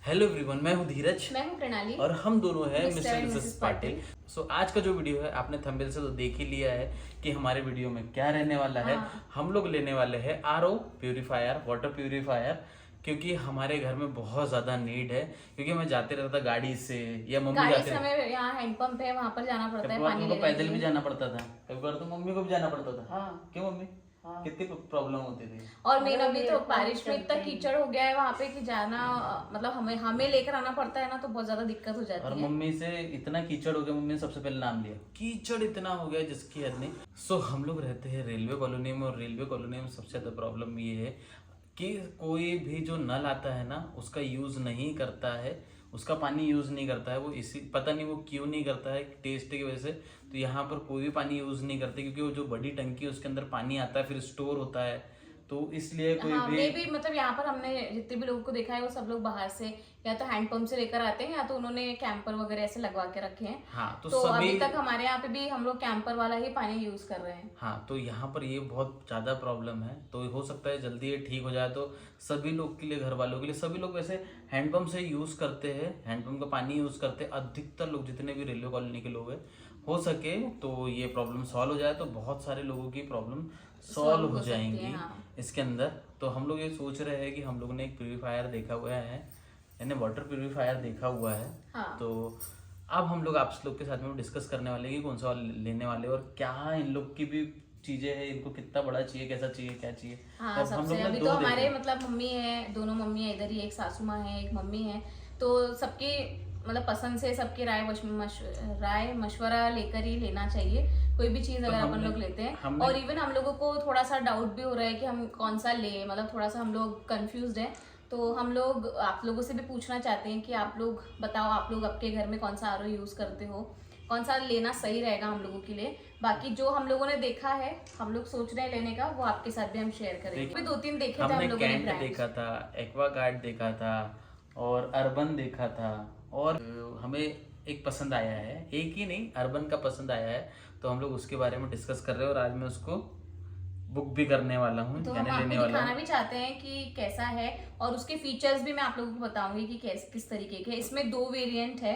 Hello everyone, मैं हूं धीरज। मैं हूं प्रणाली और हम दोनों हैं mister mister and missus missus Patil. So आज का जो वीडियो है आपने थंबनेल से तो देख ही लिया है कि हमारे वीडियो में क्या रहने वाला है। हाँ। हम लोग लेने वाले हैं आरओ प्यूरिफायर, वाटर प्यूरिफायर, क्योंकि हमारे घर में बहुत ज़्यादा नीड है। क्योंकि मैं जाते रहता गाड़ी से या मम्मी गाड़ी जाते से हमें यहाँ हैंडपंप है, वहां पर जाना पड़ता कभी है बार पानी तुमको लेने के पैदल भी लिए। जाना पड़ता था, कभी बार तो मम्मी को भी जाना पड़ता था। हाँ। क्यों मम्मी? हाँ। कितनी प्रॉब्लम होती थी। और मेन अरे अभी ये तो पंप बारिश में इतना चलते ही। कीचड़ हो गया है वहां पे कि जाना मतलब हमें लेकर आना पड़ता है ना, तो बहुत ज्यादा दिक्कत हो और जाती है। मम्मी से इतना कीचड़ हो गया, मम्मी ने सबसे पहले नाम लिया, कीचड़ इतना हो गया जिसकी हद नहीं। सो हम लोग रहते हैं रेलवे कॉलोनी में, और रेलवे कॉलोनी में सबसे ज़्यादा प्रॉब्लम ये है कि कोई भी जो नल आता है ना उसका यूज़ नहीं करता है, उसका पानी यूज़ नहीं करता है। वो इसी पता नहीं वो क्यों नहीं करता है, टेस्ट की वजह से। तो यहाँ पर कोई भी पानी यूज़ नहीं करते, क्योंकि वो जो बड़ी टंकी है उसके अंदर पानी आता है, फिर स्टोर होता है, तो इसलिए कोई हाँ, भी। मे भी मतलब यहाँ पर हमने जितने भी लोगों को देखा है वो सब लोग बाहर से या तो हैंडपंप से लेकर आते हैं या तो उन्होंने कैंपर वगैरह ऐसे लगवा के रखे हैं। हाँ, तो तो सभी अभी तक हमारे यहाँ पे भी हम लोग कैंपर वाला ही पानी यूज कर रहे हैं। हाँ, तो यहाँ पर ये बहुत ज़्यादा प्रॉब्लम है। तो हो सकता है जल्दी ये ठीक हो जाए, तो सभी लोग के लिए, घर वालों के लिए, सभी लोग वैसे हैंडपम्प से यूज़ करते हैं, हैंडपम्प का पानी यूज़ करते हैं अधिकतर लोग, जितने भी रेलवे कॉलोनी के लोग हैं। हो सके तो ये प्रॉब्लम सॉल्व हो जाए तो बहुत सारे लोगों की प्रॉब्लम सॉल्व हो सकती है, जाएंगी हाँ। इसके अंदर। तो हम लोग ये सोच रहे हैं कि हम लोगों ने एक प्यूरीफायर देखा हुआ है, यानी वाटर प्यूरीफायर देखा हुआ है। हाँ। तो अब हम लोग आप लोग के साथ में डिस्कस करने वाले हैं कि कौन सा वाला लेने वाले हैं, और क्या इन लोग की भी चीजें हैं, इनको कितना बड़ा चाहिए, कैसा चाहिए, क्या चाहिए। हाँ, अब हम सबसे लोग ने अभी दो तो हमारे देखे। मतलब मम्मी है, दोनों मम्मी है इधर ही, एक सासू माँ है, एक मम्मी है। तो सबकी मतलब पसंद से सबकी राय मशवरा लेकर ही लेना चाहिए कोई भी चीज तो अगर अपन लोग लेते हैं। और इवन हम लोगों को थोड़ा सा डाउट भी हो रहा है कि हम कौन सा ले, मतलब थोड़ा सा हम लोग कंफ्यूज हैं। तो हम लोग आप लोगों से भी पूछना चाहते हैं कि आप लोग बताओ, आप लोग आपके घर में कौन सा आरओ यूज करते हो, कौन सा लेना सही रहेगा हम लोगों के लिए। बाकी जो हम लोगों ने देखा है, हम लोग सोच रहे हैं लेने का, वो आपके साथ भी हम शेयर करेंगे। भी 2-3 देखे थे हम हमने लोगों ने कैंट ब्रांड। देखा था, एक्वागार्ड देखा था, और अर्बन देखा था, और हमें एक पसंद आया है, एक ही नहीं, अर्बन का पसंद आया है। तो हम लोग उसके बारे में डिस्कस कर रहे हैं, और आज मैं उसको बुक भी करने वाला हूँ, तो यानी हम लेने आपको वाला दिखाना हूँ। भी चाहते हैं कि कैसा है, और उसके फीचर्स भी मैं आप लोगों को बताऊंगी कि किस तरीके के। इसमें 2 वेरिएंट है।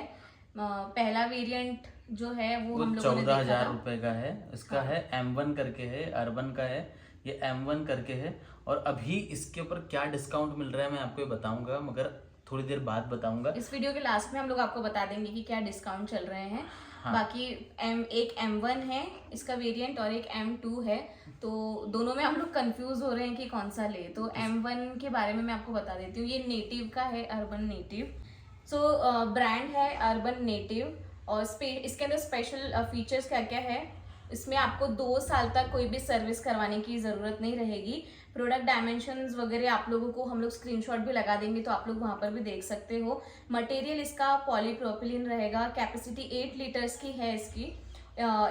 पहला वेरिएंट जो है वो हम लोगों ने देखा 14,000 था। रुपए का है। इसका हाँ। है M1 करके है, अर्बन का है, ये M1 करके है। और अभी इसके ऊपर क्या डिस्काउंट मिल रहा है मैं आपको ये बताऊंगा, मगर थोड़ी देर बाद बताऊंगा। इस वीडियो के लास्ट में हम लोग आपको बता देंगे कि क्या डिस्काउंट चल रहे हैं। हाँ। बाकी एक M1 है इसका वेरिएंट और एक M2 है, तो दोनों में हम लोग कंफ्यूज हो रहे हैं कि कौन सा ले। तो M1 के बारे में मैं आपको बता देती हूँ। ये नेटिव का है, अर्बन नेटिव। सो ब्रांड है अर्बन नेटिव। और इसके अंदर स्पेशल फीचर्स क्या क्या है, इसमें आपको 2 साल तक कोई भी सर्विस करवाने की ज़रूरत नहीं रहेगी। प्रोडक्ट डायमेंशंस वगैरह आप लोगों को हम लोग स्क्रीनशॉट भी लगा देंगे, तो आप लोग वहाँ पर भी देख सकते हो। मटेरियल इसका पॉलीप्रोपिलीन रहेगा। कैपेसिटी 8 लीटर्स की है इसकी।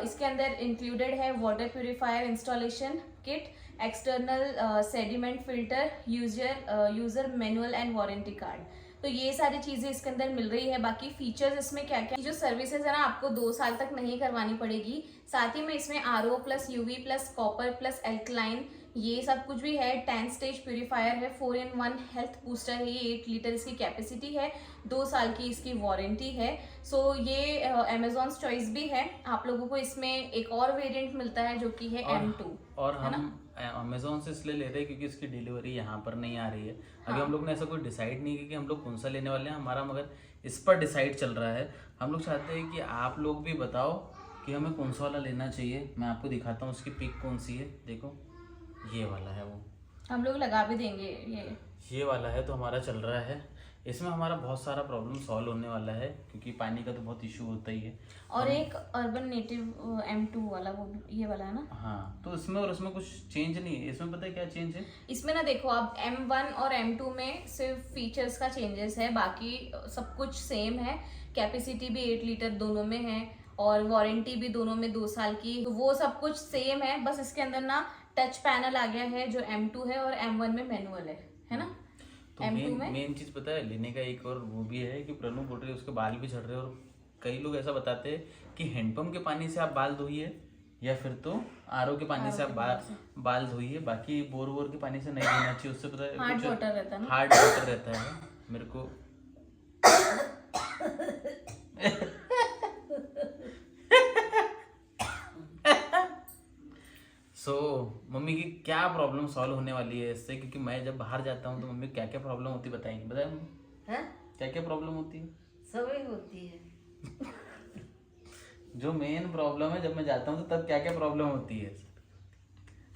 इसके अंदर इंक्लूडेड है water purifier installation kit, external sediment filter, user manual and warranty card. तो ये सारी चीजें इसके अंदर मिल रही है। बाकी फीचर्स इसमें क्या क्या, जो सर्विसेज है ना, आपको 2 साल तक नहीं करवानी पड़ेगी। साथ ही में इसमें RO plus UV plus copper plus alkaline ये सब कुछ भी है। 10 स्टेज प्यूरिफायर है, 4-in-1 हेल्थ बूस्टर है, ये 8 लीटर इसकी कैपेसिटी है, 2 साल की इसकी वारंटी है। सो ये अमेजॉन चॉइस भी है। आप लोगों को इसमें एक और वेरिएंट मिलता है जो कि है M2। और हम अमेजोन से इसलिए ले रहे हैं क्योंकि इसकी डिलीवरी यहाँ पर नहीं आ रही है। अभी हाँ। हम लोग ने ऐसा कोई डिसाइड नहीं किया कि हम लोग कौन सा लेने वाले हैं, हमारा मगर इस पर डिसाइड चल रहा है। हम लोग चाहते हैं कि आप लोग भी बताओ कि हमें कौन सा वाला लेना चाहिए। मैं आपको दिखाता हूँ उसकी पिक कौन सी है। देखो, ये वाला है वो, हम लोग लगा भी देंगे ये वाला है। तो हमारा चल रहा है, इसमें हमारा बहुत सारा प्रॉब्लम सॉल्व होने वाला है, क्योंकि पानी का तो बहुत इशू होता ही है। और एक अर्बन नेटिव M2 वाला, वो ये वाला है ना। हाँ, तो इसमें और उसमें कुछ चेंज नहीं है। इसमें पता है क्या चेंज है? इसमें ना देखो, आप M1 और M2 में सिर्फ फीचर्स का चेंजेस है, बाकी सब कुछ सेम है। कैपेसिटी भी 8 लीटर दोनों में है, और वारंटी भी दोनों में 2 साल की, तो वो सब कुछ सेम है। बस इसके अंदर ना टच पैनल आ गया है जो M2 है, और M1 में मैनुअल है ना। तो मेन चीज पता है लेने का एक और वो भी है कि प्रणु बोल रही है उसके बाल भी झड़ रहे हैं, और कई लोग ऐसा बताते हैं कि हैंडपंप के पानी से आप बाल धोइए, या फिर तो आरओ के पानी से आप बाल धोइए। बाकी बोर के पानी से नहीं धोना चाहिए, उससे पता है हार्ड वाटर रहता है ना। हार्ड वाटर रहता है। मेरे को सो मम्मी की क्या प्रॉब्लम सॉल्व होने वाली है इससे, क्योंकि मैं जब बाहर जाता हूँ तो मम्मी क्या क्या प्रॉब्लम होती है बताएंगी, बताए मम्मी हैं? क्या क्या प्रॉब्लम होती है। सभी होती है। जो मेन प्रॉब्लम है, जब मैं जाता हूँ तो तब क्या क्या प्रॉब्लम होती है।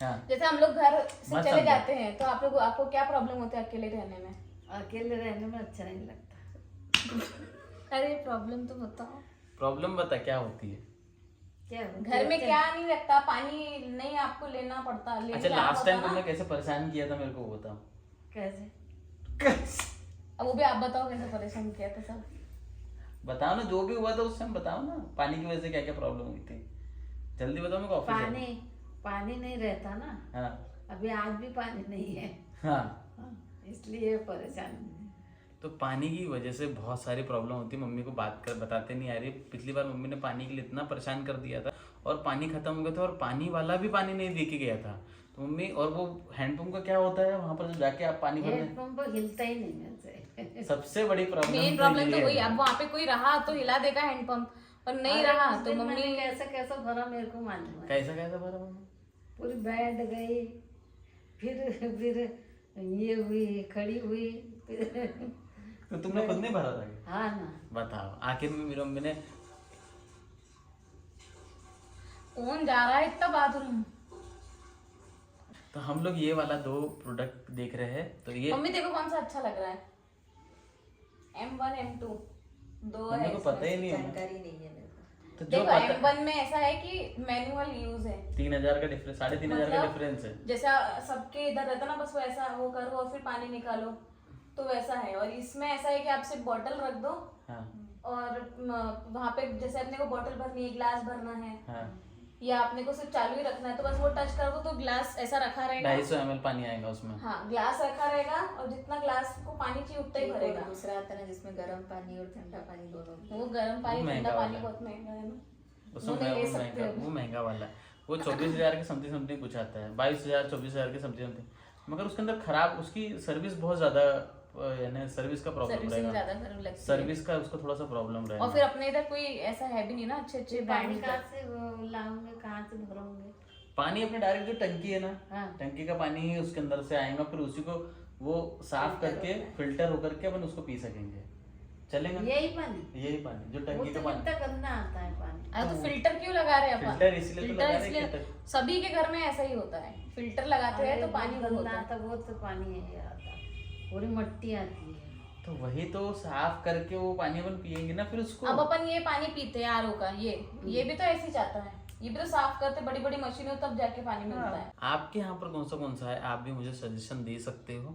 हाँ जैसे हम लोग घर से मत चले समझो। जाते हैं तो आप लोग, आपको क्या प्रॉब्लम होती है अकेले रहने में? अकेले रहने में अच्छा नहीं लगता। अरे प्रॉब्लम तो बताओ। प्रॉब्लम बता क्या होती है। क्या होती घर में है? क्या नहीं लगता, पानी नहीं आपको लेना पड़ता, लेने अच्छा जाना लास्ट होता टाइम ना। तुमने कैसे परेशान किया था मेरे को वो बताओ। कैसे? अब वो भी आप बताओ कैसे परेशान किया था सब। बताओ ना जो भी हुआ था उस टाइम, बताओ ना पानी की वजह से क्या क्या प्रॉब्लम हुई थी, जल्दी बताओ, मेरे को ऑफिस पानी पानी नहीं रहता ना। हाँ अभी आज भी पानी नहीं है। हाँ। हाँ, इसलिए परेशान हूँ। तो पानी की वजह से बहुत सारी प्रॉब्लम होती है, मम्मी को बात कर बताते नहीं आ रही। पिछली बार मम्मी ने पानी के लिए इतना परेशान कर दिया था और पानी खत्म हो गया था और पानी वाला भी पानी नहीं दे के गया था। तो मम्मी, और वो हैंडपंप का क्या होता है वहां पर जब जाके आप पानी भरने, हेडपंप हिलता ही नहीं मेरे से। सबसे बड़ी प्रॉब्लम मेन प्रॉब्लम तो वही, अब वहाँ पे कोई रहा तो हिला देगा हैंडपंप, और नहीं अरे रहा उस तो दिन मैंने मम्मी कैसा कैसा भरा मेरे को मालूम है। कैसा कैसा भरा मम्मी। पूरी बैठ गई, फिर ये हुई, खड़ी हुई, फिर तो तुमने खुद नहीं भरा था क्या? हाँ ना। बताओ आखिर में मेरी मम्मी ने। कौन जा रहा है इतना बाथरूम? तो हम लोग ये वाला 2 प्रोडक्ट देख रहे हैं। तो ये मम्मी देखो कौन सा अच्छा लग रहा है। M1 M2 दो मम्मी है को इसमें। पता ही नहीं है। जानकारी नहीं है मेरे को। तो जो देखो पता, M1 में ऐसा है कि मैनुअल यूज है, 3000 का डिफरेंस, 3500 का मतलब डिफरेंस है। जैसा सबके इधर रहता ना, बस वो ऐसा वो करो और फिर पानी निकालो, तो वैसा है। और इसमें ऐसा है कि आप सिर्फ बॉटल रख दो हाँ और वहां पे जैसे अपने को बॉटल भरनी है, ग्लास भरना है, हाँ। या आपने को सिर्फ चालू ही रखना है, तो बस वो टच कर दो तो ग्लास ऐसा रखा रहेगा। 250 ml पानी आएगा उसमें। हाँ, ग्लास रखा रहेगा और जितना ग्लास को पानी चाहिए उतना ही एक और भरेगा। दूसरा आता है ना जिसमें गर्म पानी और ठंडा पानी दोनों। वो गर्म पानी वो ठंडा महंगा पानी वाला है। बहुत महंगा है ना, उसमें वो नहीं ले वो सकते महंगा, अब। वो महंगा वाला है। वो 24,000 के समथिंग समथिंग कुछ आता है, 22,000 24,000 के समथिंग समथिंग। मगर उसके अंदर खराब, उसकी सर्विस बहुत ज्यादा, यानी सर्विस का प्रॉब्लम सर्विसिंग रहेगा, ज्यादा लगती है। सर्विस का उसको थोड़ा सा प्रॉब्लम और रहेगा। फिर अपने इधर कोई ऐसा है भी नहीं ना अच्छे अच्छे पानी ब्रांड कहाँ से लाऊंगे, कहाँ से भरोगे? पानी अपने डायरेक्ट जो टंकी है ना, हाँ। टंकी का पानी ही उसके अंदर से आएगा, फिर उसी को वो साफ करके फिल्टर होकर के अपन उसको पी सकेंगे, चलेगा। यही पानी? यही पानी जो वो टंकी तो का पानी, कितना गंदा आता है पानी। अरे तो फिल्टर क्यों लगा रहे हैं अपन? फिल्टर इसलिए तो लगा रहे हैं इसलिए कि सभी के घर में ऐसा ही होता है, फिल्टर लगाते हैं तो अरे पानी वो गंदा होता है। आता, वो तो पानी यही आता, पूरी मिट्टी आती है। तो वही तो साफ करके वो पानी अपन पियेंगे ना फिर उसको। अब अपन ये पानी पीते हैं आरओ का, ये भी तो ऐसे ही चाहता है, ये भी तो साफ करते बड़ी बड़ी मशीनों तब जाके पानी मिलता है। आपके यहाँ पर कौन सा है, आप भी मुझे सजेशन दे सकते हो।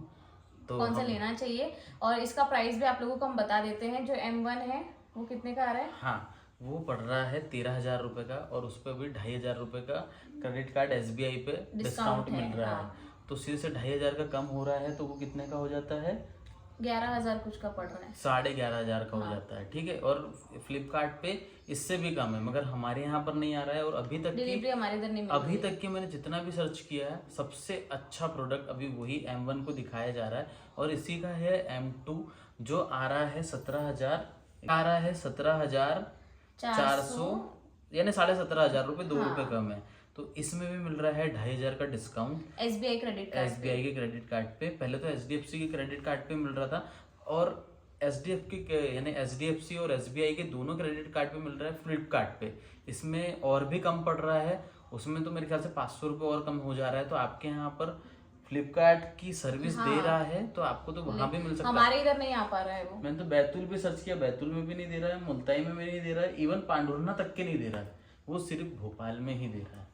तो कौन सा हम- लेना चाहिए, और इसका प्राइस भी आप लोगों को हम बता देते हैं। जो M1 है वो कितने का आ रहा है? हाँ, वो पड़ रहा है 13,000 रुपए का, और उस पर भी 2,500 रुपए का क्रेडिट कार्ड SBI पे डिस्काउंट है, मिल रहा हाँ। है। तो सीधे से 2,500 का कम हो रहा है, तो वो कितने का हो जाता है, 11,000 कुछ का पड़ रहा है। 11,500 का हो जाता है, ठीक है। और फ्लिपकार्ट पे इससे भी कम है, मगर हमारे यहाँ पर नहीं आ रहा है। और अभी तक की, डिलीवरी हमारे इधर नहीं मिल अभी तक की मैंने जितना भी सर्च किया है, सबसे अच्छा प्रोडक्ट अभी वही M1 को दिखाया जा रहा है। और इसी का है M2 जो आ रहा है 17,000, आ रहा है 17,400, यानी 17,500 रुपए, 2 रुपए कम है। तो इसमें भी मिल रहा है 2,500 का discount SBI credit card. SBI के क्रेडिट कार्ड पे। पहले तो HDFC के क्रेडिट कार्ड पे मिल रहा था, और HDFC और SBI के दोनों क्रेडिट कार्ड पे मिल रहा है फ्लिपकार्ट पे। इसमें और भी कम पड़ रहा है, उसमें तो मेरे ख्याल से 500 रुपये और कम हो जा रहा है। तो आपके यहाँ पर फ्लिपकार्ट की सर्विस दे रहा है, तो आपको तो वहां भी मिल सकता है। हमारे इधर नहीं आ पा रहा है वो। मैंने तो बैतूल भी सर्च किया, बैतूल में भी नहीं दे रहा है, मुल्ताई में भी नहीं दे रहा है, इवन पांडुरना तक के नहीं दे रहा है, वो सिर्फ भोपाल में ही दे रहा है।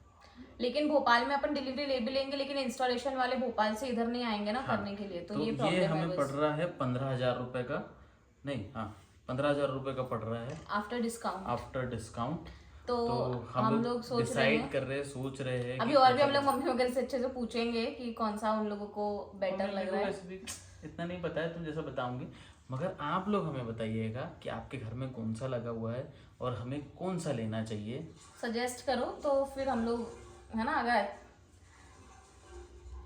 लेकिन भोपाल में अपन डिलीवरी ले भी लेंगे, लेकिन इंस्टॉलेशन वाले भोपाल से इधर नहीं आएंगे ना करने के लिए, तो ये ये प्रॉब्लम हमें है पड़ बस। रहा है 15,000 रुपए का, नहीं हाँ 15,000 रुपए का पड़ रहा है आफ्टर डिस्काउंट। After discount. तो हम लोग सोच रहे डिसाइड हैं, कर रहे हैं, सोच रहे हैं अभी कि और भी हम लोग मम्मी वगैरह से अच्छे से पूछेंगे कि कौन सा उन लोगों को बेटर मम्मी लग को रहा है। वैसे भी इतना नहीं पता है, तुम जैसा बताऊंगी। मगर आप लोग हमें बताइएगा कि आपके घर में कौन सा लगा हुआ है और हमें कौन सा लेना चाहिए। सजेस्ट करो तो फिर हम लोग, है ना, अगर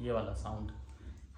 ये वाला साउंड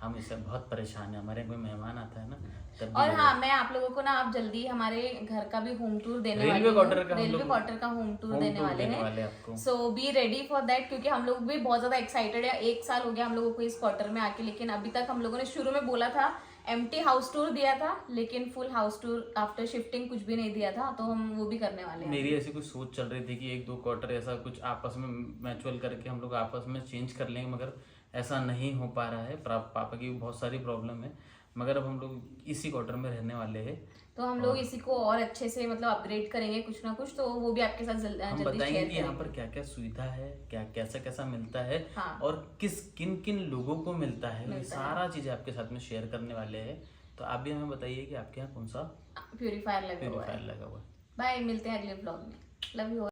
हम इससे बहुत परेशान हैं। हमारे यहाँ कोई मेहमान आता है ना तब भी और लगा- हाँ, मैं आप लोगों को ना आप जल्दी हमारे घर का भी होम टूर देने रेलवे वाली हूँ। क्वार्टर का हम रेलवे लोग क्वार्टर का होम टूर home देने tour वाले देने हैं। वाले हैं आपको। सो बी रेडी फॉर दैट, क्योंकि हम लोग भी बहुत ज्यादा एक्साइटेड है। 1 साल हो गया हम लोगों को इस क्वार्टर में आके, लेकिन अभी तक हम लोगों ने शुरू में बोला था एम्प्टी हाउस टूर दिया था, लेकिन full house tour after shifting कुछ भी नहीं दिया था, तो हम वो भी करने वाले हैं। मेरी ऐसी कुछ सोच चल रही थी कि 1-2 क्वार्टर ऐसा कुछ आपस में म्यूचुअल करके हम लोग आपस में चेंज कर लेंगे, मगर ऐसा नहीं हो पा रहा है। पापा की बहुत सारी प्रॉब्लम है, मगर अब हम लोग इसी क्वार्टर में रहने वाले हैं। तो हम लोग इसी को और अच्छे से मतलब अपग्रेड करेंगे कुछ ना कुछ, तो वो भी आपके साथ हम जल्दी बताएंगे शेयर कि यहाँ करेंगे। पर क्या क्या सुविधा है, क्या कैसा कैसा मिलता है, हाँ। और किस किन किन लोगों को मिलता है, ये मिलता है। सारा चीजें आपके साथ में शेयर करने वाले हैं। तो आप भी हमें बताइए कि आपके यहाँ कौन सा प्यूरीफायर लगा हुआ है। प्यूरीफायर लगा हुआ है। बाय, मिलते हैं अगले ब्लॉग में। Love you.